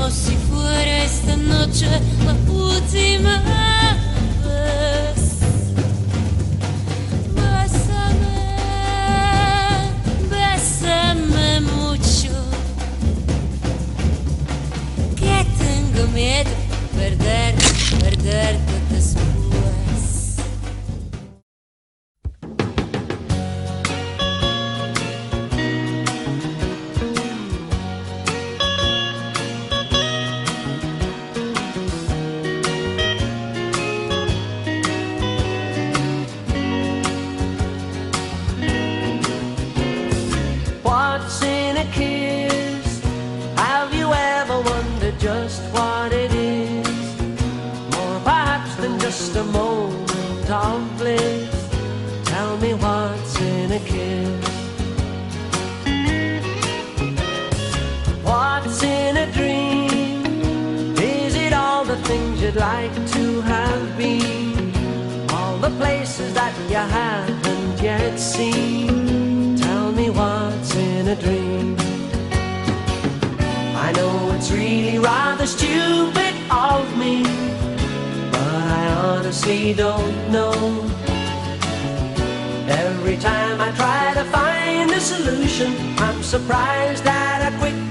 como si fuera esta noche la última vez. Bésame, bésame mucho, que tengo miedo perderte después. What's in a kiss? Have you ever wondered just what it is? More perhaps than just a moment of bliss. Tell me what's in a kiss. What's in a dream? Is it all the things you'd like to have been? All the places that you haven't yet seen? Tell me what's in a dream. I know it's really rather stupid of me, but I honestly don't know. Every time I try to find a solution, I'm surprised at how quick